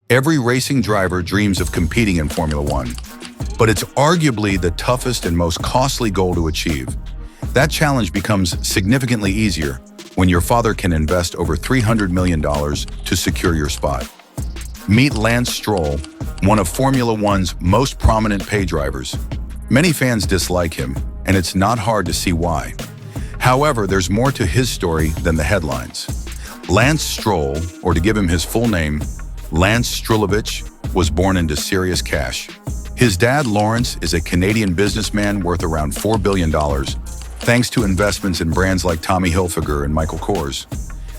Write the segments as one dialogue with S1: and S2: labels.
S1: Every racing driver dreams of competing in Formula One, but it's arguably the toughest and most costly goal to achieve. That challenge becomes significantly easier when your father can invest over $300 million to secure your spot. Meet Lance Stroll, one of Formula One's most prominent pay drivers. Many fans dislike him, and it's not hard to see why. However, there's more to his story than the headlines. Lance Stroll, or to give him his full name, Lance Strulovich, was born into serious cash. His dad, Lawrence, is a Canadian businessman worth around $4 billion, thanks to investments in brands like Tommy Hilfiger and Michael Kors.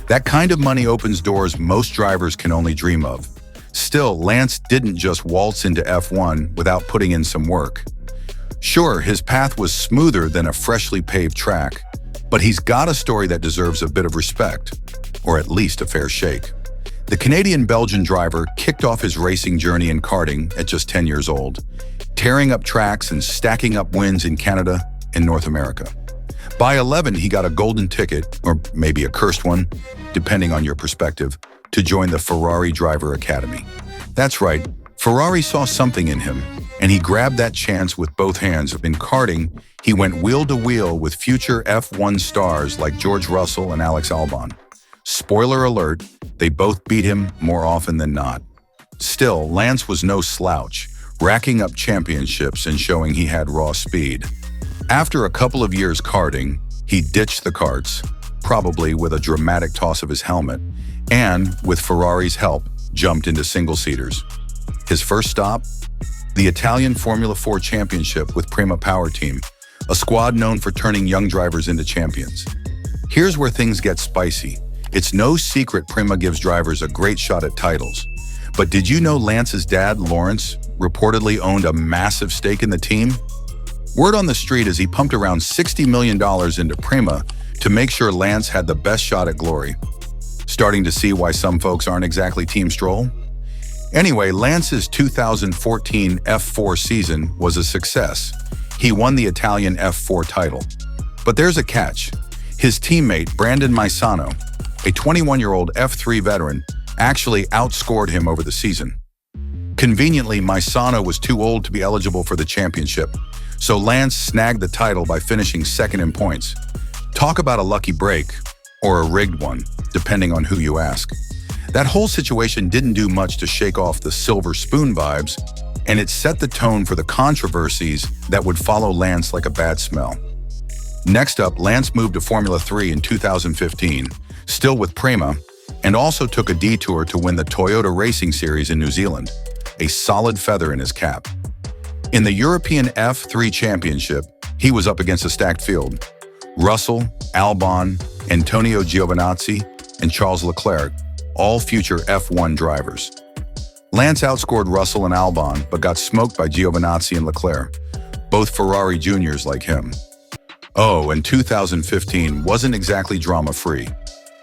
S1: That kind of money opens doors most drivers can only dream of. Still, Lance didn't just waltz into F1 without putting in some work. Sure, his path was smoother than a freshly paved track, but he's got a story that deserves a bit of respect, or at least a fair shake. The Canadian-Belgian driver kicked off his racing journey in karting at just 10 years old, tearing up tracks and stacking up wins in Canada and North America. By 11, he got a golden ticket, or maybe a cursed one, depending on your perspective, to join the Ferrari Driver Academy. That's right, Ferrari saw something in him, and he grabbed that chance with both hands. In karting, he went wheel to wheel with future F1 stars like George Russell and Alex Albon. Spoiler alert, they both beat him more often than not. Still, Lance was no slouch, racking up championships and showing he had raw speed. After a couple of years karting, he ditched the karts, probably with a dramatic toss of his helmet, and, with Ferrari's help, jumped into single-seaters. His first stop? The Italian Formula 4 Championship with Prema Power Team, a squad known for turning young drivers into champions. Here's where things get spicy. It's no secret Prema gives drivers a great shot at titles. But did you know Lance's dad, Lawrence, reportedly owned a massive stake in the team? Word on the street is he pumped around $60 million into Prema to make sure Lance had the best shot at glory. Starting to see why some folks aren't exactly Team Stroll? Anyway, Lance's 2014 F4 season was a success. He won the Italian F4 title. But there's a catch. His teammate, Brandon Maisano, a 21-year-old F3 veteran, actually outscored him over the season. Conveniently, Maisano was too old to be eligible for the championship, so Lance snagged the title by finishing second in points. Talk about a lucky break, or a rigged one, depending on who you ask. That whole situation didn't do much to shake off the silver spoon vibes, and it set the tone for the controversies that would follow Lance like a bad smell. Next up, Lance moved to Formula 3 in 2015, still with Prema, and also took a detour to win the Toyota Racing Series in New Zealand, a solid feather in his cap. In the European F3 Championship, he was up against a stacked field. Russell, Albon, Antonio Giovinazzi, and Charles Leclerc, all future F1 drivers. Lance outscored Russell and Albon, but got smoked by Giovinazzi and Leclerc, both Ferrari juniors like him. Oh, and 2015 wasn't exactly drama-free.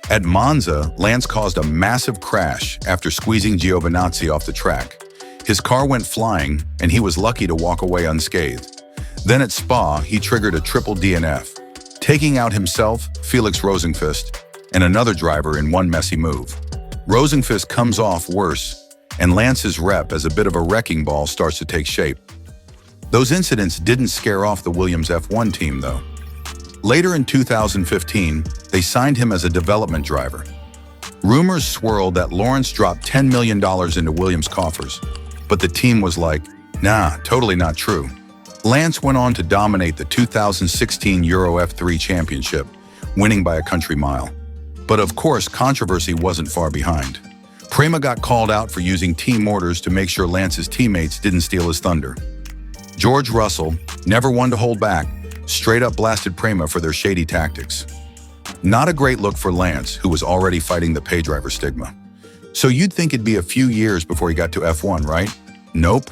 S1: At Monza, Lance caused a massive crash after squeezing Giovinazzi off the track. His car went flying, and he was lucky to walk away unscathed. Then at Spa, he triggered a triple DNF, taking out himself, Felix Rosenqvist, and another driver in one messy move. Rosenqvist comes off worse, and Lance's rep as a bit of a wrecking ball starts to take shape. Those incidents didn't scare off the Williams F1 team, though. Later in 2015, they signed him as a development driver. Rumors swirled that Lawrence dropped $10 million into Williams' coffers, but the team was like, nah, totally not true. Lance went on to dominate the 2016 Euro F3 Championship, winning by a country mile. But of course, controversy wasn't far behind. Prema got called out for using team orders to make sure Lance's teammates didn't steal his thunder. George Russell, never one to hold back, straight up blasted Prema for their shady tactics. Not a great look for Lance, who was already fighting the pay driver stigma. So you'd think it'd be a few years before he got to F1, right? Nope.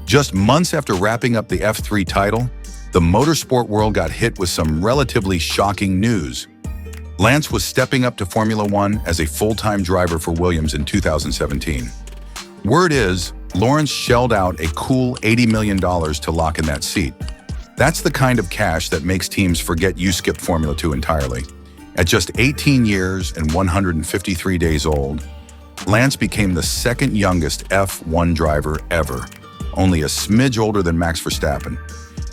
S1: Just months after wrapping up the F3 title, the motorsport world got hit with some relatively shocking news. Lance was stepping up to Formula One as a full-time driver for Williams in 2017. Word is, Lawrence shelled out a cool $80 million to lock in that seat. That's the kind of cash that makes teams forget you skipped Formula 2 entirely. At just 18 years and 153 days old, Lance became the second youngest F1 driver ever, only a smidge older than Max Verstappen.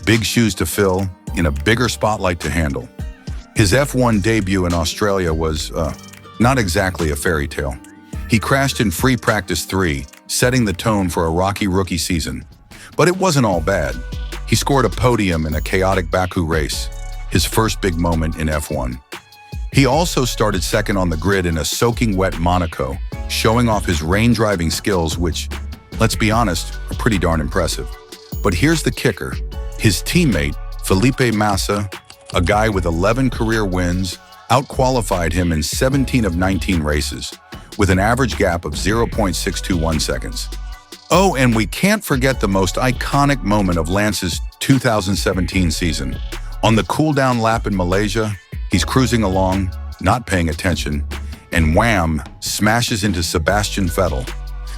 S1: Big shoes to fill, in a bigger spotlight to handle. His F1 debut in Australia was, not exactly a fairy tale. He crashed in free practice 3, setting the tone for a rocky rookie season. But it wasn't all bad. He scored a podium in a chaotic Baku race, his first big moment in F1. He also started second on the grid in a soaking wet Monaco, showing off his rain-driving skills, which, let's be honest, are pretty darn impressive. But here's the kicker. His teammate, Felipe Massa, a guy with 11 career wins, outqualified him in 17 of 19 races, with an average gap of 0.621 seconds. Oh, and we can't forget the most iconic moment of Lance's 2017 season. On the cool-down lap in Malaysia, he's cruising along, not paying attention, and wham, smashes into Sebastian Vettel.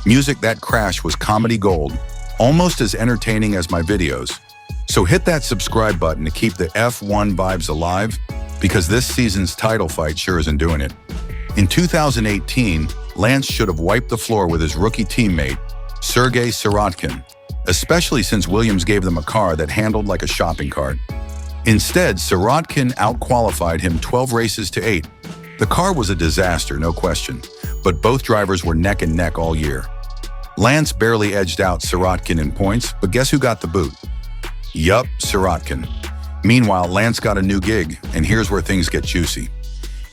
S1: Music that crash was comedy gold, almost as entertaining as my videos. So hit that subscribe button to keep the F1 vibes alive, because this season's title fight sure isn't doing it. In 2018, Lance should have wiped the floor with his rookie teammate, Sergei Sirotkin, especially since Williams gave them a car that handled like a shopping cart. Instead, Sirotkin outqualified him 12 races to 8. The car was a disaster, no question, but both drivers were neck and neck all year. Lance barely edged out Sirotkin in points, but guess who got the boot? Yup, Sirotkin. Meanwhile, Lance got a new gig, and here's where things get juicy.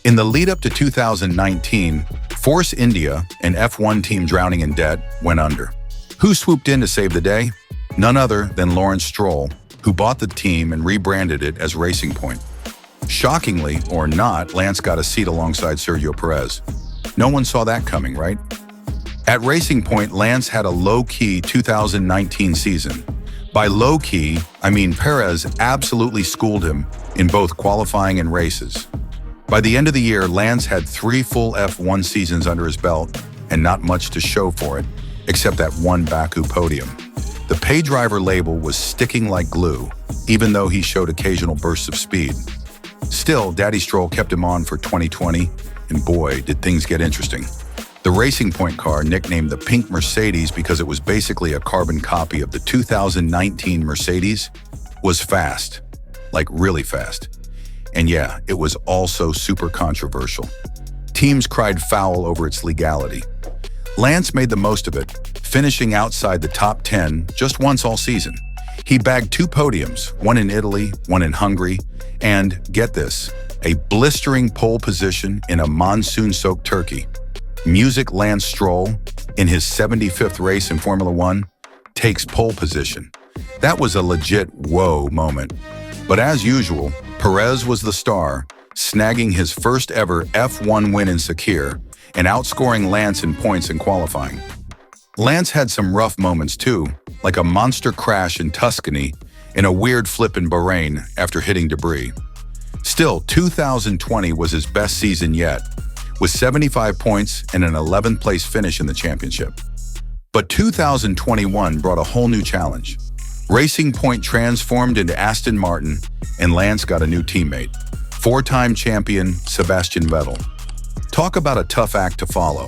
S1: In the lead-up to 2019, Force India, an F1 team drowning in debt, went under. Who swooped in to save the day? None other than Lawrence Stroll, who bought the team and rebranded it as Racing Point. Shockingly, or not, Lance got a seat alongside Sergio Perez. No one saw that coming, right? At Racing Point, Lance had a low-key 2019 season. By low-key, I mean Perez absolutely schooled him in both qualifying and races. By the end of the year, Lance had 3 full F1 seasons under his belt and not much to show for it, except that one Baku podium. The pay driver label was sticking like glue, even though he showed occasional bursts of speed. Still, Daddy Stroll kept him on for 2020, and boy, did things get interesting. The Racing Point car, nicknamed the Pink Mercedes because it was basically a carbon copy of the 2019 Mercedes, was fast, like really fast. And yeah, it was also super controversial. Teams cried foul over its legality. Lance made the most of it, finishing outside the top 10 just once all season. He bagged 2 podiums, one in Italy, one in Hungary, and, get this, a blistering pole position in a monsoon-soaked Turkey. Music Lance Stroll, in his 75th race in Formula One, takes pole position. That was a legit whoa moment. But as usual, Perez was the star, snagging his first ever F1 win in Sakir and outscoring Lance in points in qualifying. Lance had some rough moments too, like a monster crash in Tuscany and a weird flip in Bahrain after hitting debris. Still, 2020 was his best season yet, with 75 points and an 11th place finish in the championship. But 2021 brought a whole new challenge. Racing Point transformed into Aston Martin, and Lance got a new teammate, 4-time champion Sebastian Vettel. Talk about a tough act to follow.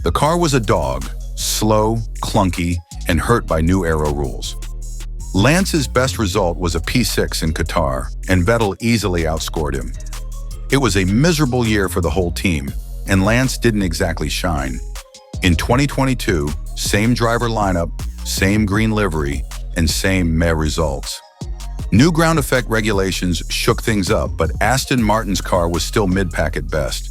S1: The car was a dog, slow, clunky, and hurt by new aero rules. Lance's best result was a P6 in Qatar, and Vettel easily outscored him. It was a miserable year for the whole team, and Lance didn't exactly shine. In 2022, same driver lineup, same green livery, and same meh results. New ground effect regulations shook things up, but Aston Martin's car was still mid-pack at best.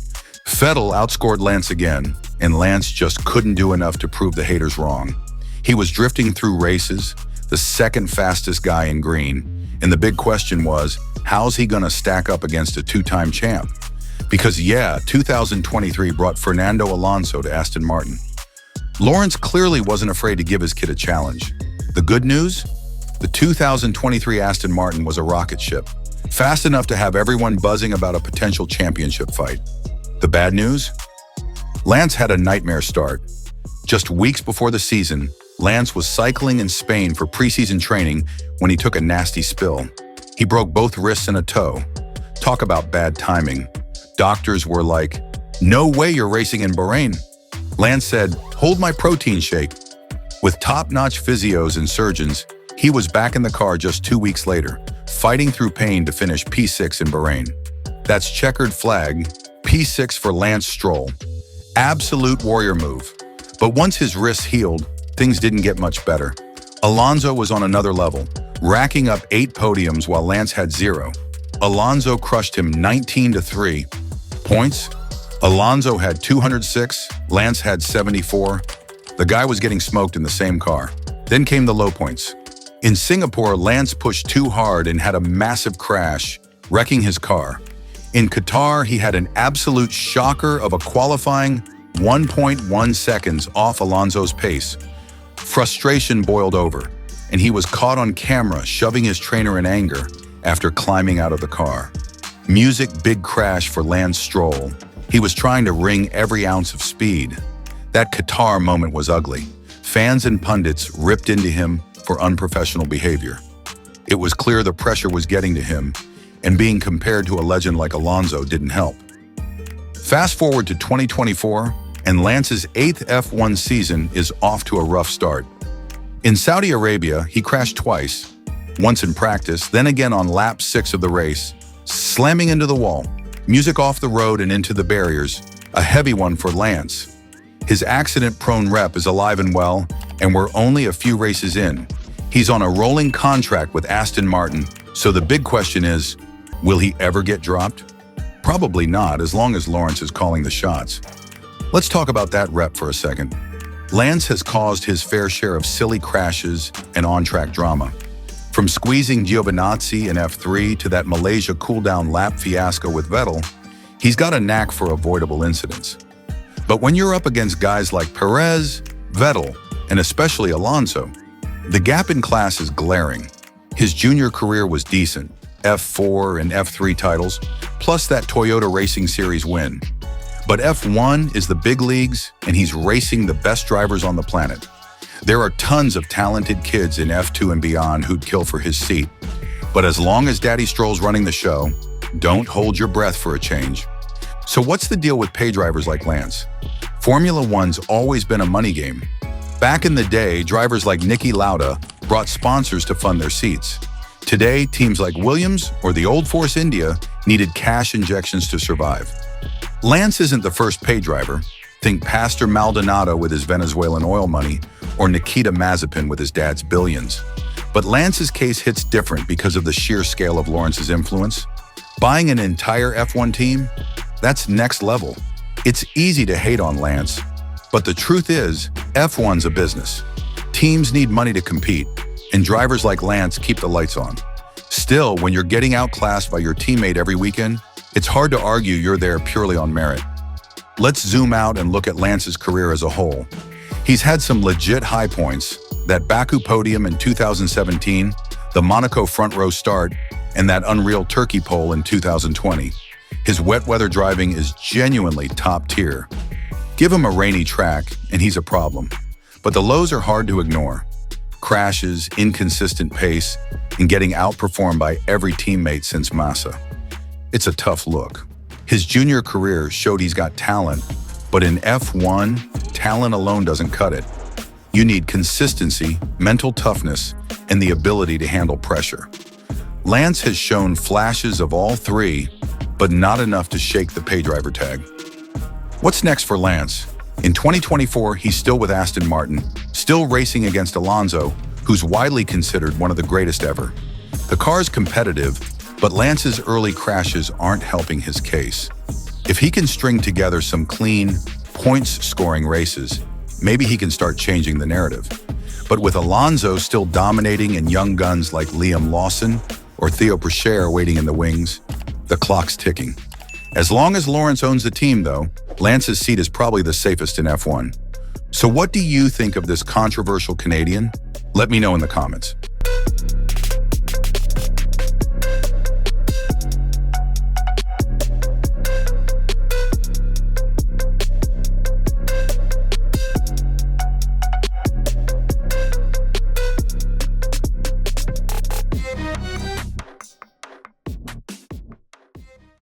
S1: Vettel outscored Lance again, and Lance just couldn't do enough to prove the haters wrong. He was drifting through races, the second fastest guy in green, and the big question was, how's he gonna stack up against a 2-time champ? Because yeah, 2023 brought Fernando Alonso to Aston Martin. Lawrence clearly wasn't afraid to give his kid a challenge. The good news? The 2023 Aston Martin was a rocket ship, fast enough to have everyone buzzing about a potential championship fight. The bad news? Lance had a nightmare start. Just weeks before the season, Lance was cycling in Spain for preseason training when he took a nasty spill. He broke both wrists and a toe. Talk about bad timing. Doctors were like, "No way you're racing in Bahrain." Lance said, "Hold my protein shake." With top-notch physios and surgeons, he was back in the car just 2 weeks later, fighting through pain to finish P6 in Bahrain. That's checkered flag, P6 for Lance Stroll. Absolute warrior move. But once his wrists healed, things didn't get much better. Alonso was on another level, racking up 8 podiums while Lance had 0. Alonso crushed him 19-3. Points? Alonso had 206, Lance had 74. The guy was getting smoked in the same car. Then came the low points. In Singapore, Lance pushed too hard and had a massive crash, wrecking his car. In Qatar, he had an absolute shocker of a qualifying 1.1 seconds off Alonso's pace. Frustration boiled over, and he was caught on camera shoving his trainer in anger after climbing out of the car. Music big crash for Lance Stroll. He was trying to wring every ounce of speed. That Qatar moment was ugly. Fans and pundits ripped into him for unprofessional behavior. It was clear the pressure was getting to him, and being compared to a legend like Alonso didn't help. Fast forward to 2024, and Lance's 8th F1 season is off to a rough start. In Saudi Arabia, he crashed twice, once in practice, then again on lap 6 of the race, slamming into the wall, music off the road and into the barriers, a heavy one for Lance. His accident-prone rep is alive and well, and we're only a few races in. He's on a rolling contract with Aston Martin, so the big question is, will he ever get dropped? Probably not, as long as Lawrence is calling the shots. Let's talk about that rep for a second. Lance has caused his fair share of silly crashes and on-track drama. From squeezing Giovinazzi in F3 to that Malaysia cool-down lap fiasco with Vettel, he's got a knack for avoidable incidents. But when you're up against guys like Perez, Vettel, and especially Alonso, the gap in class is glaring. His junior career was decent, F4 and F3 titles, plus that Toyota Racing Series win. But F1 is the big leagues, and he's racing the best drivers on the planet. There are tons of talented kids in F2 and beyond who'd kill for his seat. But as long as Daddy Stroll's running the show, don't hold your breath for a change. So what's the deal with pay drivers like Lance? Formula One's always been a money game. Back in the day, drivers like Niki Lauda brought sponsors to fund their seats. Today, teams like Williams or the old Force India needed cash injections to survive. Lance isn't the first pay driver. Think Pastor Maldonado with his Venezuelan oil money, or Nikita Mazepin with his dad's billions. But Lance's case hits different because of the sheer scale of Lawrence's influence. Buying an entire F1 team? That's next level. It's easy to hate on Lance, but the truth is, F1's a business. Teams need money to compete, and drivers like Lance keep the lights on. Still, when you're getting outclassed by your teammate every weekend, it's hard to argue you're there purely on merit. Let's zoom out and look at Lance's career as a whole. He's had some legit high points, that Baku podium in 2017, the Monaco front row start, and that unreal Turkey pole in 2020. His wet weather driving is genuinely top tier. Give him a rainy track, and he's a problem. But the lows are hard to ignore. Crashes, inconsistent pace, and getting outperformed by every teammate since Massa. It's a tough look. His junior career showed he's got talent, but in F1, talent alone doesn't cut it. You need consistency, mental toughness, and the ability to handle pressure. Lance has shown flashes of all three, but not enough to shake the pay driver tag. What's next for Lance? In 2024, he's still with Aston Martin, still racing against Alonso, who's widely considered one of the greatest ever. The car's competitive, but Lance's early crashes aren't helping his case. If he can string together some clean, points-scoring races, maybe he can start changing the narrative. But with Alonso still dominating and young guns like Liam Lawson or Theo Pourchaire waiting in the wings, the clock's ticking. As long as Lawrence owns the team, though, Lance's seat is probably the safest in F1. So what do you think of this controversial Canadian? Let me know in the comments.